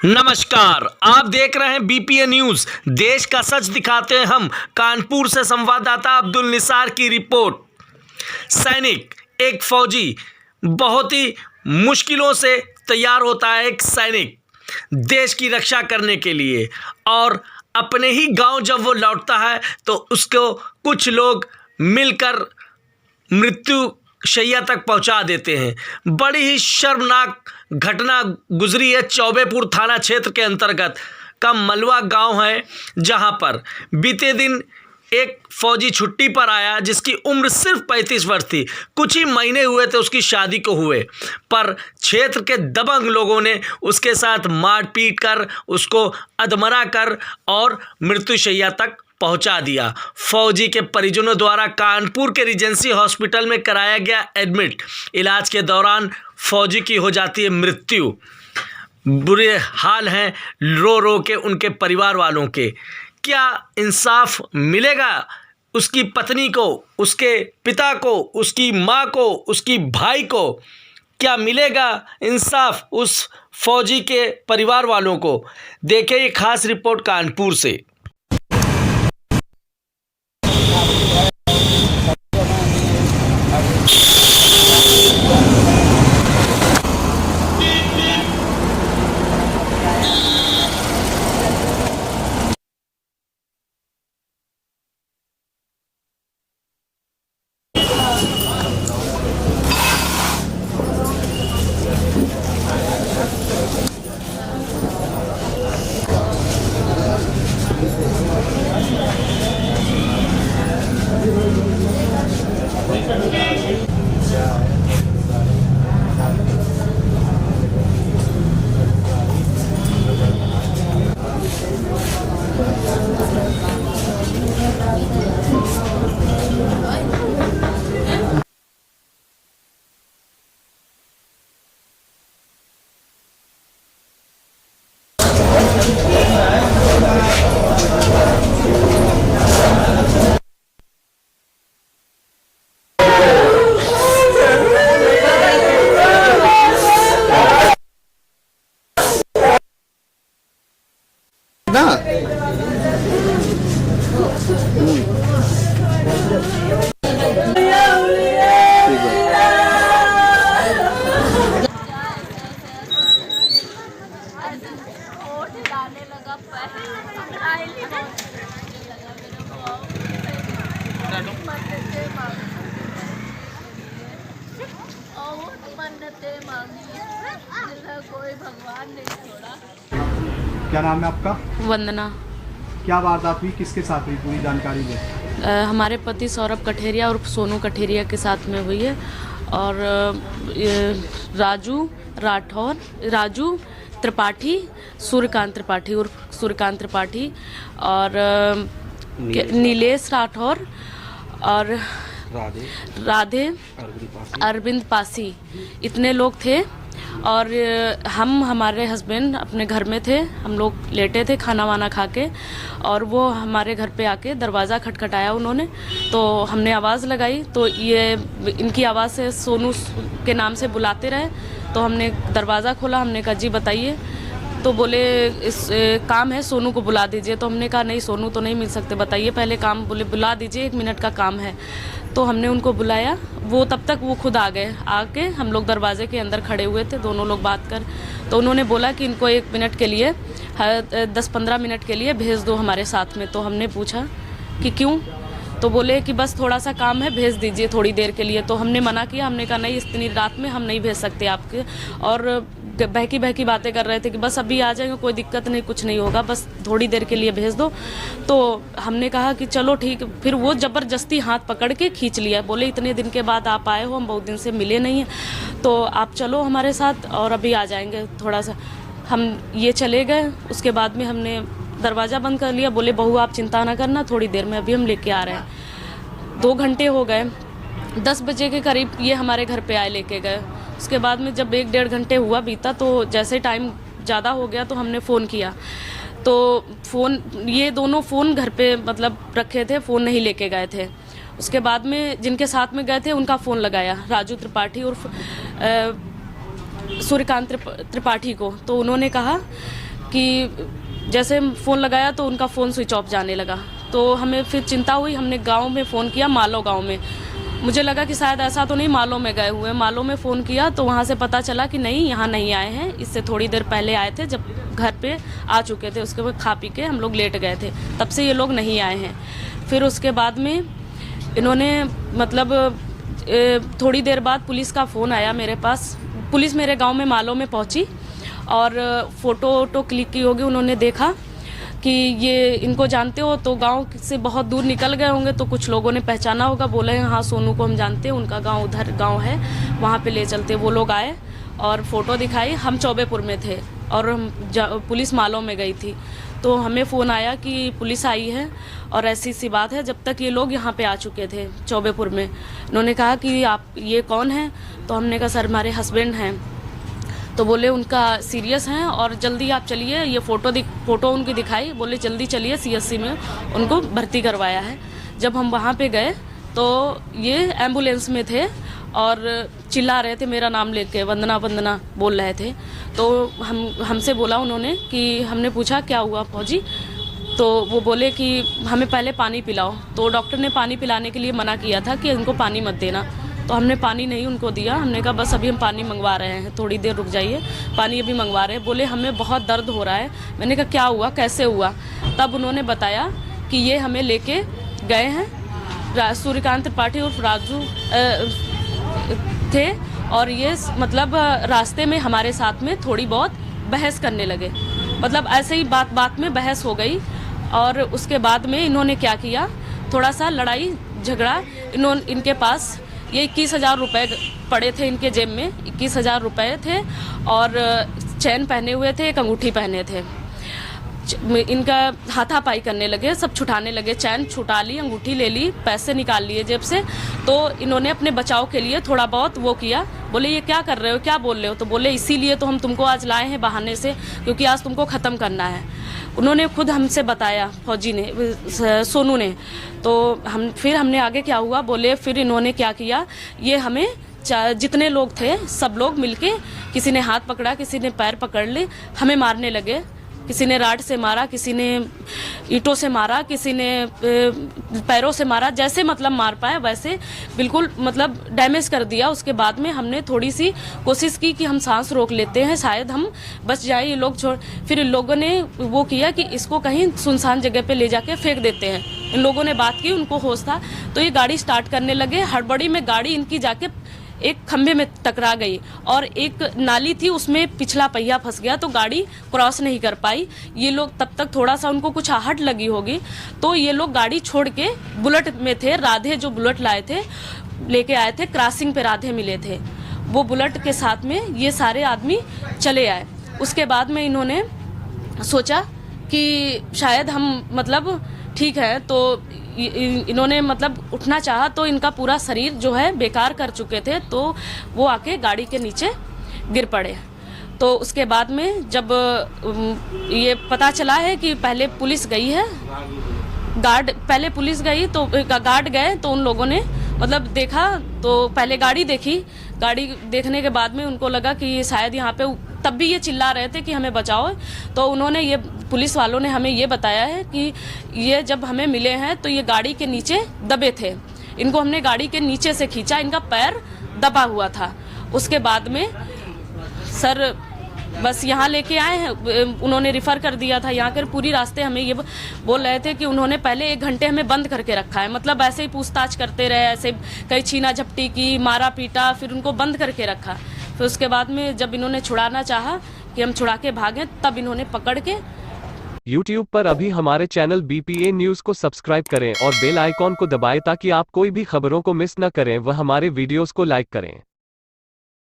नमस्कार, आप देख रहे हैं बीपीए न्यूज। देश का सच दिखाते हैं हम। कानपुर से संवाददाता अब्दुल निसार की रिपोर्ट। सैनिक, एक फौजी बहुत ही मुश्किलों से तैयार होता है। एक सैनिक देश की रक्षा करने के लिए, और अपने ही गांव जब वो लौटता है तो उसको कुछ लोग मिलकर मृत्यु शैया तक पहुंचा देते हैं। बड़ी ही शर्मनाक घटना गुजरी है चौबेपुर थाना क्षेत्र के अंतर्गत का मलवा गांव है, जहां पर बीते दिन एक फौजी छुट्टी पर आया जिसकी उम्र सिर्फ 35 वर्ष थी। कुछ ही महीने हुए थे उसकी शादी को हुए, पर क्षेत्र के दबंग लोगों ने उसके साथ मारपीट कर उसको अधमरा कर और मृत्युशैया तक पहुंचा दिया। फौजी के परिजनों द्वारा कानपुर के रिजेंसी हॉस्पिटल में कराया गया एडमिट। इलाज के दौरान फौजी की हो जाती है मृत्यु। बुरे हाल हैं रो रो के उनके परिवार वालों के। क्या इंसाफ मिलेगा उसकी पत्नी को, उसके पिता को, उसकी माँ को, उसकी भाई को? क्या मिलेगा इंसाफ उस फौजी के परिवार वालों को? देखिए ये खास रिपोर्ट कानपुर से। ना कोई भगवान नहीं छोड़ा। क्या नाम है आपका? वंदना। क्या वारदात हुई, किसके साथ हुई, पूरी जानकारी दें। हमारे पति सौरभ कठेरिया और सोनू कठेरिया के साथ में हुई है, और राजू त्रिपाठी, सूर्यकांत त्रिपाठी और सूर्यकांत त्रिपाठी और नीलेश राठौर और राधे अरविंद पासी, इतने लोग थे। और हम हमारे हस्बैंड अपने घर में थे, हम लोग लेटे थे खाना वाना खा के, और वो हमारे घर पे आके दरवाज़ा खटखटाया उन्होंने। तो हमने आवाज़ लगाई तो ये इनकी आवाज़ से सोनू के नाम से बुलाते रहे। तो हमने दरवाज़ा खोला, हमने कहा जी बताइए। तो बोले इस काम है, सोनू को बुला दीजिए। तो हमने कहा नहीं, सोनू तो नहीं मिल सकते, बताइए पहले काम। बोले बुला दीजिए, 1 मिनट का काम है। तो हमने उनको बुलाया, वो तब तक वो खुद आ गए। आके हम लोग दरवाजे के अंदर खड़े हुए थे, दोनों लोग बात कर। तो उन्होंने बोला कि इनको 1 मिनट के लिए, 10-15 मिनट के लिए भेज दो हमारे साथ में। तो हमने पूछा कि क्यों? तो बोले कि बस थोड़ा सा काम है, भेज दीजिए थोड़ी देर के लिए। तो हमने मना किया, हमने कहा नहीं, इतनी रात में हम नहीं भेज सकते आपके। और बहकी बातें कर रहे थे कि बस अभी आ जाएंगे, कोई दिक्कत नहीं, कुछ नहीं होगा, बस थोड़ी देर के लिए भेज दो। तो हमने कहा कि चलो ठीक। फिर वो ज़बरदस्ती हाथ पकड़ के खींच लिया। बोले इतने दिन के बाद आप आए हो, हम बहुत दिन से मिले नहीं हैं, तो आप चलो हमारे साथ और अभी आ जाएंगे थोड़ा सा। हम ये चले गए। उसके बाद में हमने दरवाज़ा बंद कर लिया। बोले बहू आप चिंता ना करना, थोड़ी देर में अभी हम लेके आ रहे हैं। 2 घंटे हो गए। 10 बजे के करीब ये हमारे घर पे आए, लेके गए। उसके बाद में जब 1-1.5 घंटे हुआ बीता, तो जैसे टाइम ज़्यादा हो गया तो हमने फ़ोन किया। तो फ़ोन, ये दोनों फ़ोन घर पे मतलब रखे थे, फ़ोन नहीं लेके गए थे। उसके बाद में जिनके साथ में गए थे उनका फ़ोन लगाया, राजू त्रिपाठी और सूर्यकांत त्रिपाठी को। तो उन्होंने कहा कि जैसे फ़ोन लगाया तो उनका फ़ोन स्विच ऑफ जाने लगा। तो हमें फिर चिंता हुई, हमने गांव में फ़ोन किया, मालो गांव में। मुझे लगा कि शायद ऐसा तो नहीं मालो में गए हुए। मालो में फ़ोन किया तो वहाँ से पता चला कि नहीं, यहाँ नहीं आए हैं, इससे थोड़ी देर पहले आए थे जब घर पे आ चुके थे। उसके बाद खा पी के हम लोग लेट गए थे, तब से ये लोग नहीं आए हैं। फिर उसके बाद में इन्होंने मतलब थोड़ी देर बाद पुलिस का फ़ोन आया मेरे पास। पुलिस मेरे गांव में मालो में पहुंची और फ़ोटो वोटो क्लिक की होगी। उन्होंने देखा कि ये इनको जानते हो, तो गांव से बहुत दूर निकल गए होंगे, तो कुछ लोगों ने पहचाना होगा। बोले हाँ सोनू को हम जानते हैं, उनका गांव उधर गांव है, वहाँ पे ले चलते। वो लोग आए और फ़ोटो दिखाई। हम चौबेपुर में थे और पुलिस मालो में गई थी। तो हमें फ़ोन आया कि पुलिस आई है और ऐसी सी बात है। जब तक ये लोग यहाँ पे आ चुके थे चौबेपुर में, उन्होंने कहा कि आप ये कौन हैं? तो हमने कहा सर हमारे हस्बैंड हैं। तो बोले उनका सीरियस हैं और जल्दी आप चलिए। ये फ़ोटो उनकी दिखाई, बोले जल्दी चलिए, CSC में उनको भर्ती करवाया है। जब हम वहाँ पे गए तो ये एम्बुलेंस में थे और चिल्ला रहे थे मेरा नाम लेके, वंदना वंदना बोल रहे थे। तो हमसे बोला उन्होंने कि हमने पूछा क्या हुआ फौजी? तो वो बोले कि हमें पहले पानी पिलाओ। तो डॉक्टर ने पानी पिलाने के लिए मना किया था कि इनको पानी मत देना। तो हमने पानी नहीं उनको दिया। हमने कहा बस अभी हम पानी मंगवा रहे हैं, थोड़ी देर रुक जाइए, पानी अभी मंगवा रहे हैं। बोले हमें बहुत दर्द हो रहा है। मैंने कहा क्या हुआ, कैसे हुआ? तब उन्होंने बताया कि ये हमें लेके गए हैं, सूर्यकांत त्रिपाठी और राजू थे, और ये मतलब रास्ते में हमारे साथ में थोड़ी बहुत बहस करने लगे। मतलब ऐसे ही बात बात में बहस हो गई। और उसके बाद में इन्होंने क्या किया, थोड़ा सा लड़ाई झगड़ा। इनके पास ये 21,000 रुपये पड़े थे इनके जेब में, 21,000 रुपये थे और चैन पहने हुए थे, एक अंगूठी पहने थे। इनका हाथापाई करने लगे, सब छुटाने लगे, चैन छुटा ली, अंगूठी ले ली, पैसे निकाल लिए जेब से। तो इन्होंने अपने बचाव के लिए थोड़ा बहुत वो किया। बोले ये क्या कर रहे हो, क्या बोल रहे हो? तो बोले इसीलिए तो हम तुमको आज लाए हैं बहाने से, क्योंकि आज तुमको ख़त्म करना है। उन्होंने खुद हमसे बताया, फौजी ने, सोनू ने। तो हमने आगे क्या हुआ बोले, फिर इन्होंने क्या किया, ये हमें जितने लोग थे सब लोग मिलके, किसी ने हाथ पकड़ा, किसी ने पैर पकड़ ले, हमें मारने लगे। किसी ने राड से मारा, किसी ने ईंटों से मारा, किसी ने पैरों से मारा, जैसे मतलब मार पाए वैसे बिल्कुल मतलब डैमेज कर दिया। उसके बाद में हमने थोड़ी सी कोशिश की कि हम सांस रोक लेते हैं, शायद हम बच जाए, ये लोग छोड़। फिर इन लोगों ने वो किया कि इसको कहीं सुनसान जगह पे ले जाके फेंक देते हैं। इन लोगों ने बात की, उनको होश था, तो ये गाड़ी स्टार्ट करने लगे। हड़बड़ी में गाड़ी इनकी जाके एक खंभे में टकरा गई और एक नाली थी, उसमें पिछला पहिया फंस गया, तो गाड़ी क्रॉस नहीं कर पाई। ये लोग तब तक थोड़ा सा उनको कुछ आहट लगी होगी, तो ये लोग गाड़ी छोड़ के बुलेट में थे। राधे जो बुलेट लाए थे, लेके आए थे, क्रॉसिंग पे राधे मिले थे, वो बुलेट के साथ में ये सारे आदमी चले आए। उसके बाद में इन्होंने सोचा कि शायद हम मतलब ठीक है, तो इन्होंने मतलब उठना चाहा, तो इनका पूरा शरीर जो है बेकार कर चुके थे, तो वो आके गाड़ी के नीचे गिर पड़े। तो उसके बाद में जब ये पता चला है कि पहले पुलिस गई है, पहले पुलिस गई, तो गार्ड गए, तो उन लोगों ने मतलब देखा, तो पहले गाड़ी देखी। गाड़ी देखने के बाद में उनको लगा कि शायद यहाँ पे, तब भी ये चिल्ला रहे थे कि हमें बचाओ। तो उन्होंने ये पुलिस वालों ने हमें ये बताया है कि ये जब हमें मिले हैं तो ये गाड़ी के नीचे दबे थे। इनको हमने गाड़ी के नीचे से खींचा, इनका पैर दबा हुआ था। उसके बाद में सर बस यहाँ लेके आए हैं, उन्होंने रिफ़र कर दिया था यहाँ कर। पूरी रास्ते हमें ये बोल रहे थे कि उन्होंने पहले 1 घंटे हमें बंद करके रखा है, मतलब ऐसे ही पूछताछ करते रहे, ऐसे कई छीना झपटी की, मारा पीटा, फिर उनको बंद करके रखा। फिर उसके बाद में जब इन्होंने छुड़ाना चाहा कि हम छुड़ा के भागें, तब इन्होंने पकड़ के YouTube पर अभी हमारे चैनल BPA न्यूज़ को सब्सक्राइब करें और बेल आइकॉन को दबाएं ताकि आप कोई भी खबरों को मिस न करें व हमारे वीडियोस को लाइक करें।